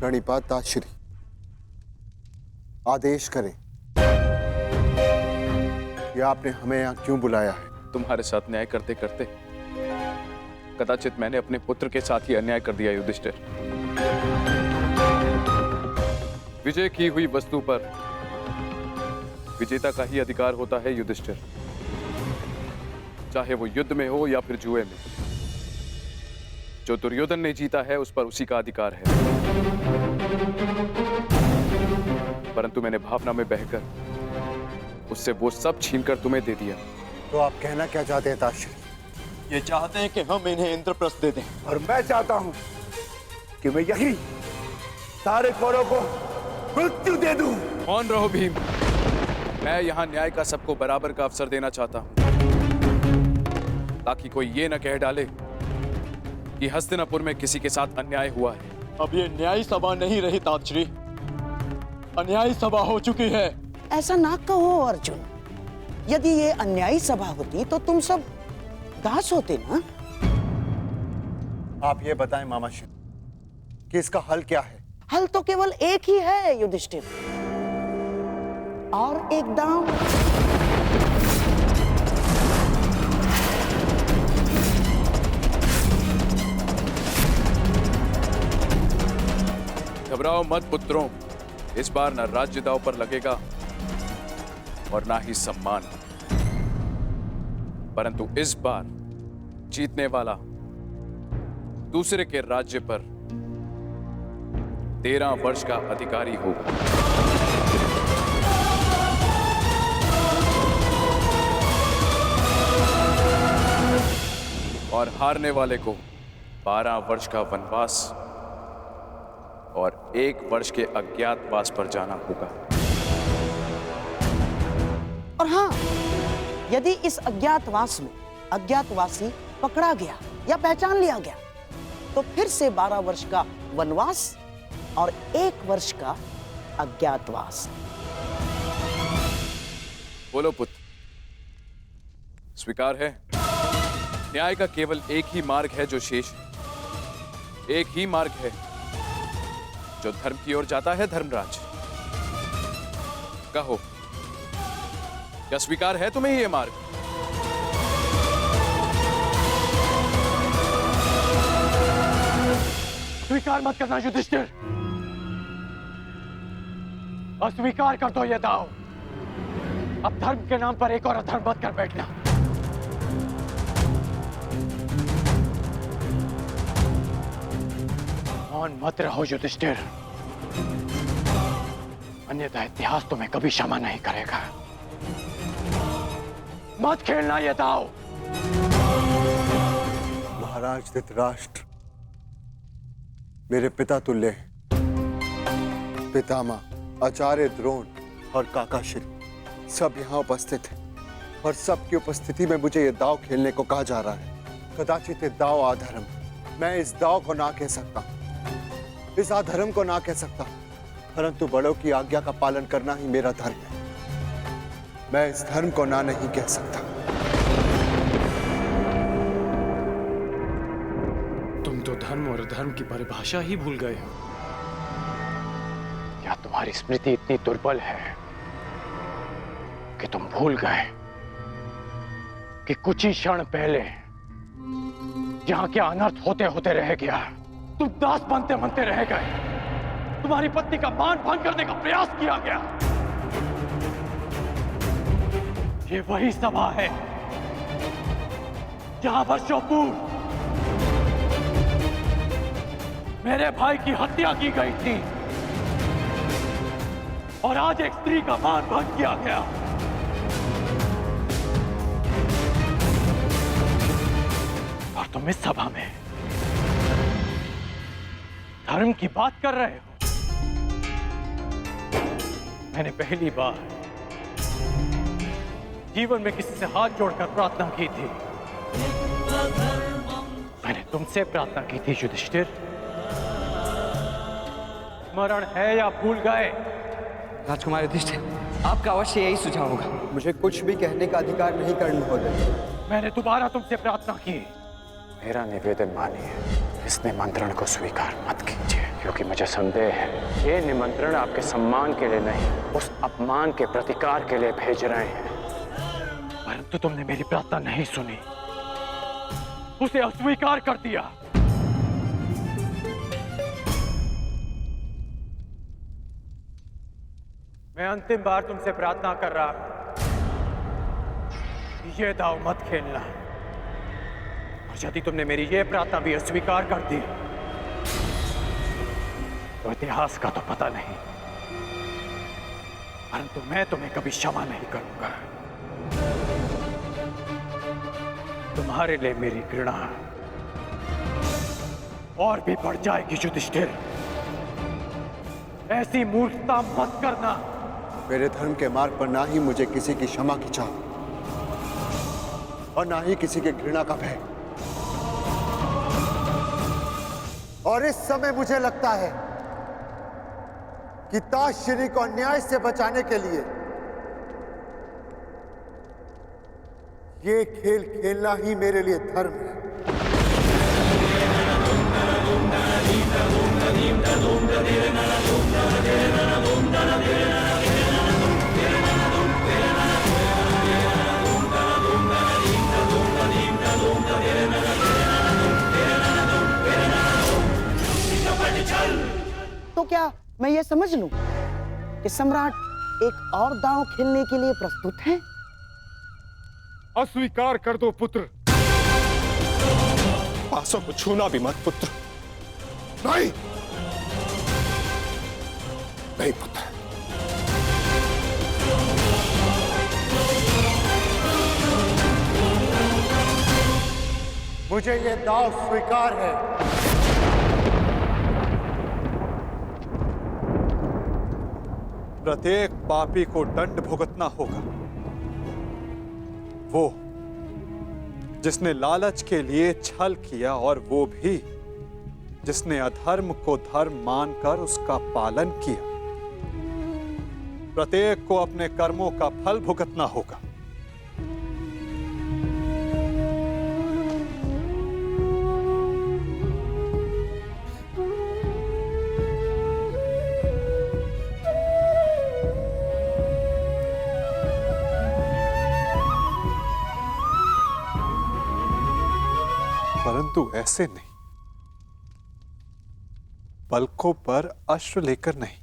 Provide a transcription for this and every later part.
प्रणिपाताश्री, आदेश करें कि आपने हमें यहाँ क्यों बुलाया है। तुम्हारे साथ न्याय करते करते कदाचित मैंने अपने पुत्र के साथ ही अन्याय कर दिया युधिष्ठिर। विजय की हुई वस्तु पर विजेता का ही अधिकार होता है युधिष्ठिर, चाहे वो युद्ध में हो या फिर जुए में। जो दुर्योधन ने जीता है उस पर उसी का अधिकार है, परंतु मैंने भावना में बहकर उससे वो सब छीनकर तुम्हें दे दिया। तो आप कहना क्या चाहते हैं ताश्री? ये चाहते हैं कि हम इन्हें इंद्रप्रस्थ दे दें। और मैं चाहता हूं कि मैं यही सारे कौरवों को मृत्यु दे दूं। कौन रहो भीम, मैं यहां न्याय का सबको बराबर का अवसर देना चाहता हूं, ताकि कोई ये न कह डाले कि हस्तिनापुर में किसी के साथ अन्याय हुआ है। अब ये न्यायी सभा नहीं रही तातश्री, अन्यायी सभा हो चुकी है। ऐसा ना कहो अर्जुन, यदि ये अन्यायी सभा होती तो तुम सब दास होते ना। आप ये बताएं मामाश्री कि इसका हल क्या है? हल तो केवल एक ही है युधिष्ठिर, और एक दांव। घबराओ मत पुत्रों, इस बार न राज्य दांव पर लगेगा और ना ही सम्मान, परंतु इस बार जीतने वाला दूसरे के राज्य पर 13 वर्ष का अधिकारी होगा। और हारने वाले को 12 वर्ष का वनवास और 1 वर्ष के अज्ञातवास पर जाना होगा। और हाँ, यदि इस अज्ञातवास में अज्ञातवासी पकड़ा गया या पहचान लिया गया तो फिर से 12 वर्ष का वनवास और 1 वर्ष का अज्ञातवास। बोलो पुत्र, स्वीकार है? न्याय का केवल एक ही मार्ग है जो शेष है, एक ही मार्ग है जो धर्म की ओर जाता है। धर्मराज, कहो, क्या स्वीकार है तुम्हें ये मार्ग? स्वीकार मत करना युधिष्ठिर, अस्वीकार कर दो ये दांव। अब धर्म के नाम पर एक और अधर्म मत कर बैठना। मौन मत रहो युधिष्ठिर, अन्यथा इतिहास तुम्हें कभी क्षमा नहीं करेगा। मत खेलना ये दांव। महाराज धृतराष्ट्र मेरे पिता तुल्य हैं। पितामह, आचार्य द्रोण और काकाश्री सब यहाँ उपस्थित हैं और सबकी उपस्थिति में मुझे ये दांव खेलने को कहा जा रहा है। कदाचित ये दांव अधर्म, मैं इस दांव को ना कह सकता, इस अधर्म को ना कह सकता, परंतु बड़ों की आज्ञा का पालन करना ही मेरा धर्म है। मैं इस धर्म को ना नहीं कह सकता। तुम तो धर्म और अधर्म की परिभाषा ही भूल गए हो। क्या तुम्हारी स्मृति इतनी दुर्बल है कि तुम भूल गए कि कुछ ही क्षण पहले यहां क्या अनर्थ होते होते रह गया। तुम दास बनते बनते रह गए, तुम्हारी पत्नी का मान भंग करने का प्रयास किया गया। ये वही सभा है जहां वर्षों पूर्व मेरे भाई की हत्या की गई थी और आज एक स्त्री का मान भंग किया गया। और तुम इस सभा में धर्म की बात कर रहे हो। मैंने पहली बार जीवन में किसी से हाथ जोड़कर प्रार्थना की थी। मैंने तुमसे प्रार्थना की थी युधिष्ठिर, स्मरण है या भूल गए? राजकुमार युधिष्ठिर, आपका अवश्य यही सुझाव होगा। मुझे कुछ भी कहने का अधिकार नहीं कर्ण महोदय। मैंने दोबारा तुमसे प्रार्थना की, मेरा निवेदन मानिए, इस निमंत्रण को स्वीकार मत कीजिए, क्योंकि मुझे संदेह है ये निमंत्रण आपके सम्मान के लिए नहीं, उस अपमान के प्रतिकार के लिए भेज रहे हैं। परंतु तुमने मेरी प्रार्थना नहीं सुनी, उसे अस्वीकार कर दिया। मैं अंतिम बार तुमसे प्रार्थना कर रहा हूं, ये दाव मत खेलना। और यदि तुमने मेरी ये प्रार्थना भी अस्वीकार कर दी तो इतिहास का तो पता नहीं, परंतु मैं तुम्हें कभी क्षमा नहीं करूंगा। तुम्हारे लिए मेरी घृणा और भी बढ़ जाएगी युधिष्ठिर। ऐसी मूर्खता मत करना। मेरे धर्म के मार्ग पर ना ही मुझे किसी की क्षमा की चाह और ना ही किसी के घृणा का भय। और इस समय मुझे लगता है कि ताशरी को अन्याय से बचाने के लिए ये खेल खेलना ही मेरे लिए धर्म है। तो क्या मैं ये समझ लूं कि सम्राट एक और दांव खेलने के लिए प्रस्तुत हैं? अस्वीकार कर दो पुत्र। पासों को छूना भी मत पुत्र। नहीं, नहीं पुत्र। मुझे ये दाव स्वीकार है। प्रत्येक पापी को दंड भुगतना होगा। वो जिसने लालच के लिए छल किया, और वो भी जिसने अधर्म को धर्म मानकर उसका पालन किया। प्रत्येक को अपने कर्मों का फल भुगतना होगा। परंतु ऐसे नहीं, पलकों पर अश्रु लेकर नहीं।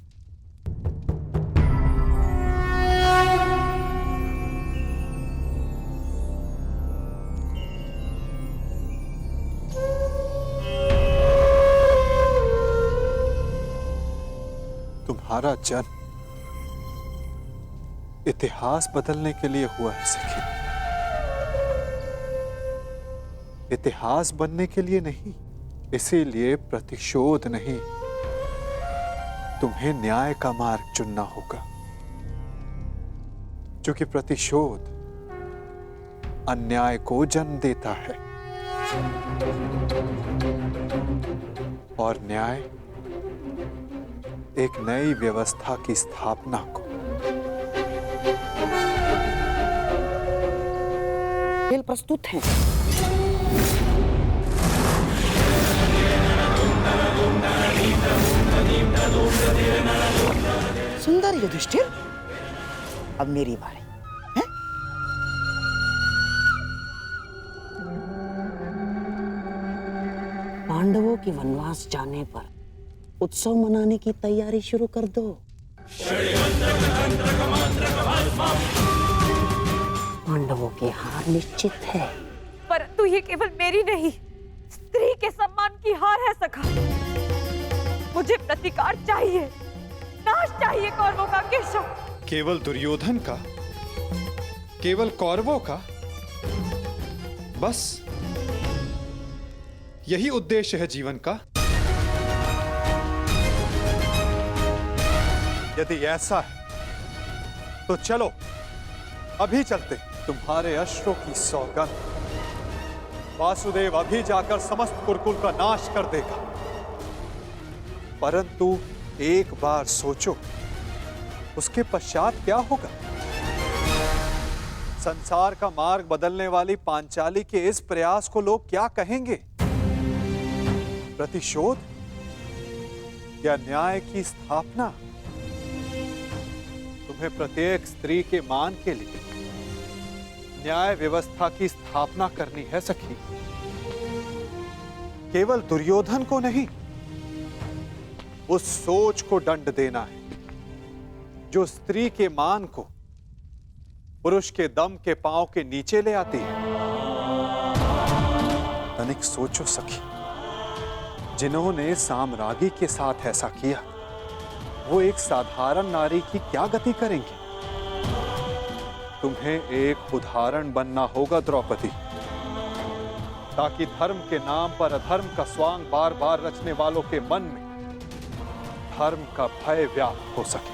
तुम्हारा जन्म इतिहास बदलने के लिए हुआ है सखी, इतिहास बनने के लिए नहीं। इसीलिए प्रतिशोध नहीं, तुम्हें न्याय का मार्ग चुनना होगा, क्योंकि प्रतिशोध अन्याय को जन्म देता है और न्याय एक नई व्यवस्था की स्थापना को। खेल प्रस्तुत हैं। सुंदर युधिष्ठिर, अब मेरी बारी है। पांडवों के वनवास जाने पर उत्सव मनाने की तैयारी शुरू कर दो। पांडवों की हार निश्चित है। परंतु ये केवल मेरी नहीं, स्त्री के सम्मान की हार है सखा। मुझे प्रतिकार चाहिए, नाश चाहिए कौरवों का केशव। केवल दुर्योधन का, केवल कौरवों का, बस यही उद्देश्य है जीवन का। यदि ऐसा है तो चलो अभी चलते। तुम्हारे अश्रों की सौगंध वासुदेव अभी जाकर समस्त कुरुकुल का नाश कर देगा। परंतु एक बार सोचो, उसके पश्चात क्या होगा? संसार का मार्ग बदलने वाली पांचाली के इस प्रयास को लोग क्या कहेंगे? प्रतिशोध या न्याय की स्थापना? तुम्हें प्रत्येक स्त्री के मान के लिए न्याय व्यवस्था की स्थापना करनी है सखी। केवल दुर्योधन को नहीं, उस सोच को दंड देना है जो स्त्री के मान को पुरुष के दम के पांव के नीचे ले आती है। तनिक सोचो सखी, जिन्होंने साम्राज्ञी के साथ ऐसा किया, वो एक साधारण नारी की क्या गति करेंगे? तुम्हें एक उदाहरण बनना होगा द्रौपदी, ताकि धर्म के नाम पर अधर्म का स्वांग बार बार रचने वालों के मन में धर्म का भय व्याप्त हो सके।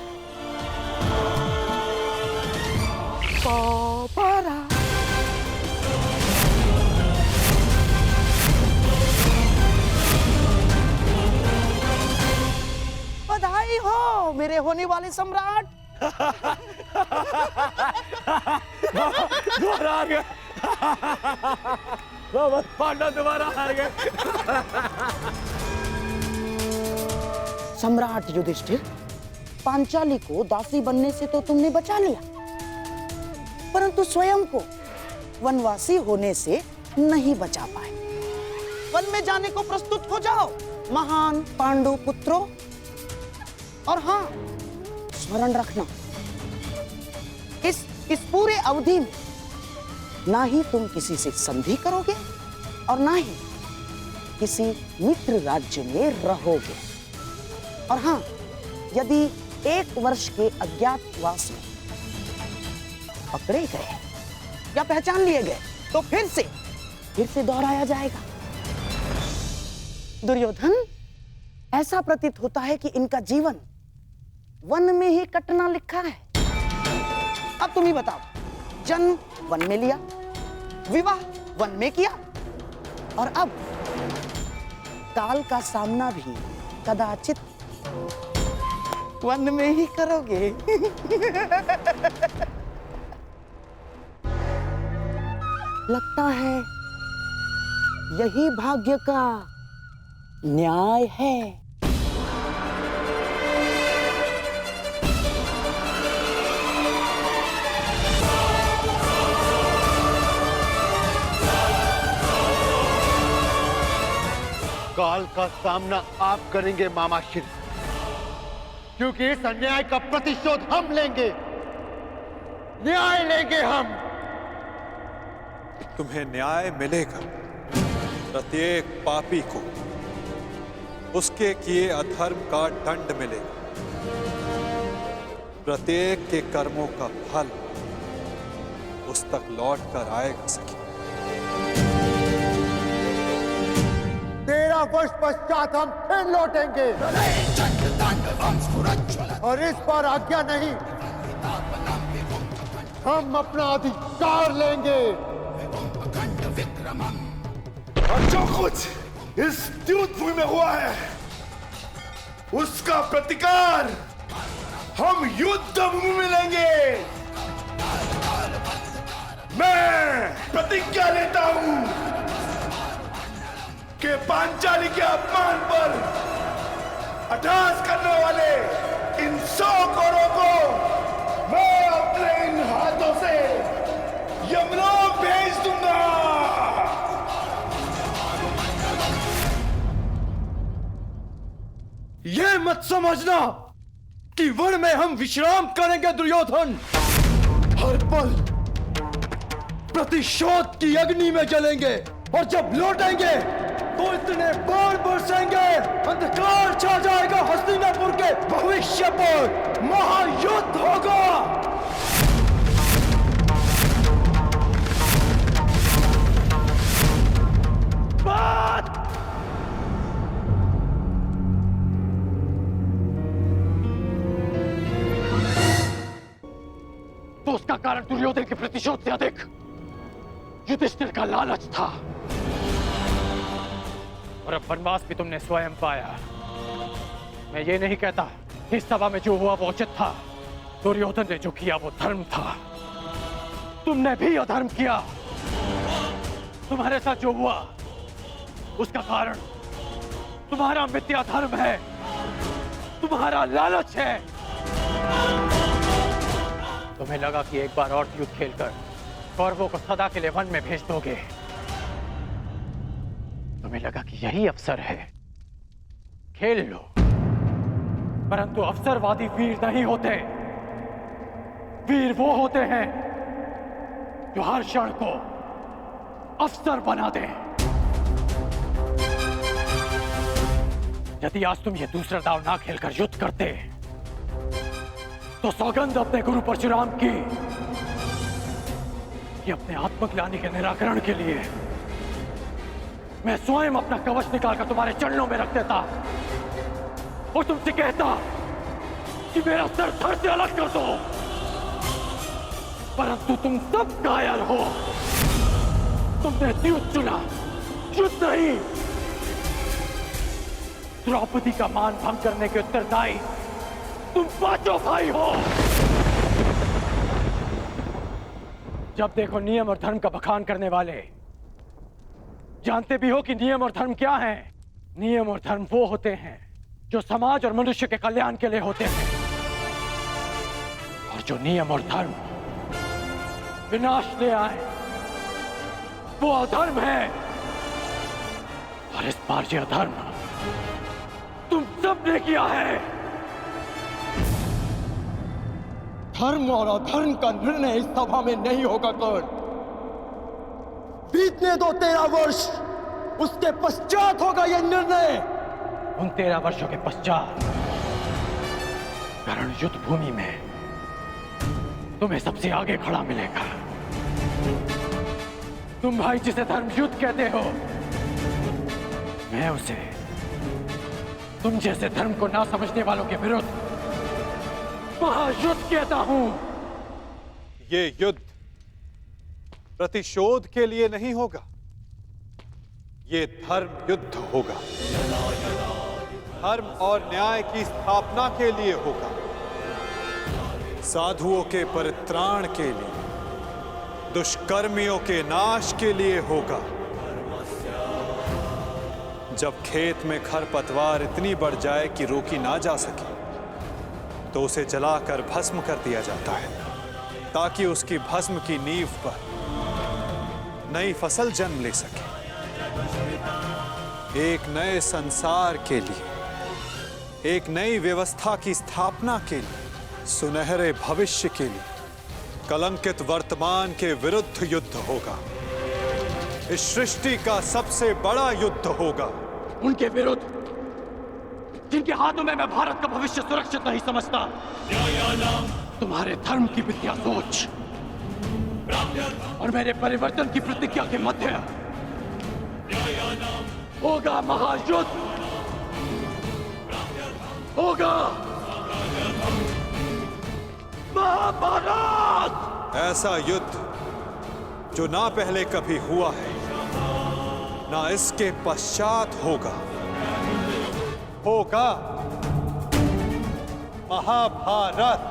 बधाई हो मेरे होने वाले सम्राट। दोबारा हार गए। पांडव दोबारा हार गए। सम्राट युधिष्ठिर, पांचाली को दासी बनने से तो तुमने बचा लिया, परंतु स्वयं को वनवासी होने से नहीं बचा पाए। वन में जाने को प्रस्तुत हो जाओ महान पांडु पुत्रों। और हाँ, स्मरण रखना, इस पूरे अवधि में ना ही तुम किसी से संधि करोगे और ना ही किसी मित्र राज्य में रहोगे। और हाँ, यदि 1 वर्ष के अज्ञातवास में पकड़े गए या पहचान लिए गए तो फिर से दोहराया जाएगा। दुर्योधन, ऐसा प्रतीत होता है कि इनका जीवन वन में ही कटना लिखा है। अब तुम ही बताओ, जन्म वन में लिया, विवाह वन में किया, और अब काल का सामना भी कदाचित वन में ही करोगे। लगता है यही भाग्य का न्याय है। काल का सामना आप करेंगे मामा श्री, क्योंकि इस अन्याय का प्रतिशोध हम लेंगे, न्याय लेंगे हम। तुम्हें न्याय मिलेगा। प्रत्येक पापी को उसके किए अधर्म का दंड मिलेगा। प्रत्येक के कर्मों का फल उस तक लौट कर आएगा सखी। 13 वर्ष पश्चात हम फिर लौटेंगे, और इस बार आज्ञा नहीं, हम अपना अधिकार लेंगे। और जो कुछ इस द्यूत भूमि में हुआ है, उसका प्रतिकार हम युद्ध भूमि में लेंगे। मैं प्रतिज्ञा लेता हूं कि पांचाली के अपमान पर अट्टहास करने वाले इन 100 कौरवों को मैं अपने इन हाथों से यमलोक भेज दूंगा। ये मत समझना कि वन में हम विश्राम करेंगे दुर्योधन। हर पल प्रतिशोध की अग्नि में जलेंगे, और जब लौटेंगे तो इतने बाण बरसेंगे, अंधकार छा जाएगा हस्तिनापुर के भविष्य पर। महायुद्ध होगा। बात तो उसका कारण दुर्योधन के प्रतिशोध से अधिक युधिष्ठिर का लालच था, और अब वनवास भी तुमने स्वयं पाया। मैं ये नहीं कहता इस सभा में जो हुआ वो उचित था, दुर्योधन ने जो किया वो धर्म था, तुमने भी अधर्म किया। तुम्हारे साथ जो हुआ उसका कारण तुम्हारा मिथ्या धर्म है, तुम्हारा लालच है। तुम्हें लगा कि एक बार और युद्ध खेलकर कौरवों को सदा के लिए वन में भेज दोगे। तुम्हें लगा कि यही अवसर है, खेल लो। परंतु अवसरवादी वीर नहीं होते। वीर वो होते हैं जो हर क्षण को अवसर बना दें। यदि आज तुम ये दूसरा दांव ना खेलकर युद्ध करते तो सौगंध अपने गुरु परशुराम की कि अपने आत्मग्लानि के निराकरण के लिए मैं स्वयं अपना कवच निकालकर तुम्हारे चरणों में रख देता और तुमसे कहता कि मेरा सर धड़ से अलग कर दो। परंतु तुम सब कायल हो। तुमने युद्ध चुना, युद्ध नहीं। द्रौपदी का मान भंग करने के उत्तरदायी तुम पांचों भाई हो। जब देखो नियम और धर्म का बखान करने वाले। जानते भी हो कि नियम और धर्म क्या है? नियम और धर्म वो होते हैं जो समाज और मनुष्य के कल्याण के लिए होते हैं, और जो नियम और धर्म विनाश ले आए वो अधर्म है। और इस बार ये अधर्म तुम सबने किया है। धर्म और अधर्म का निर्णय इस सभा में नहीं होगा कर्ण। बीतने दो 13 वर्ष, उसके पश्चात होगा यह निर्णय। उन 13 वर्षों के पश्चात कर्ण युद्ध भूमि में तुम्हें सबसे आगे खड़ा मिलेगा। तुम भाई जिसे धर्म युद्ध कहते हो, मैं उसे तुम जैसे धर्म को ना समझने वालों के विरुद्ध महायुद्ध कहता हूं। ये युद्ध प्रतिशोध के लिए नहीं होगा, ये धर्म युद्ध होगा। धर्म और न्याय की स्थापना के लिए होगा, साधुओं के परित्राण के लिए, दुष्कर्मियों के नाश के लिए होगा। जब खेत में खरपतवार इतनी बढ़ जाए कि रोकी ना जा सके तो उसे जलाकर भस्म कर दिया जाता है, ताकि उसकी भस्म की नींव पर नई फसल जन्म ले सके। एक नए संसार के लिए, एक नई व्यवस्था की स्थापना के लिए, सुनहरे भविष्य के लिए कलंकित वर्तमान के विरुद्ध युद्ध होगा। इस सृष्टि का सबसे बड़ा युद्ध होगा। उनके विरुद्ध जिनके हाथों में मैं भारत का भविष्य सुरक्षित नहीं समझता। तुम्हारे धर्म की मिथ्या सोच और मेरे परिवर्तन की प्रतिज्ञा के मध्य होगा महायुद्ध, होगा महाभारत। ऐसा युद्ध जो ना पहले कभी हुआ है, ना इसके पश्चात होगा। होगा महाभारत।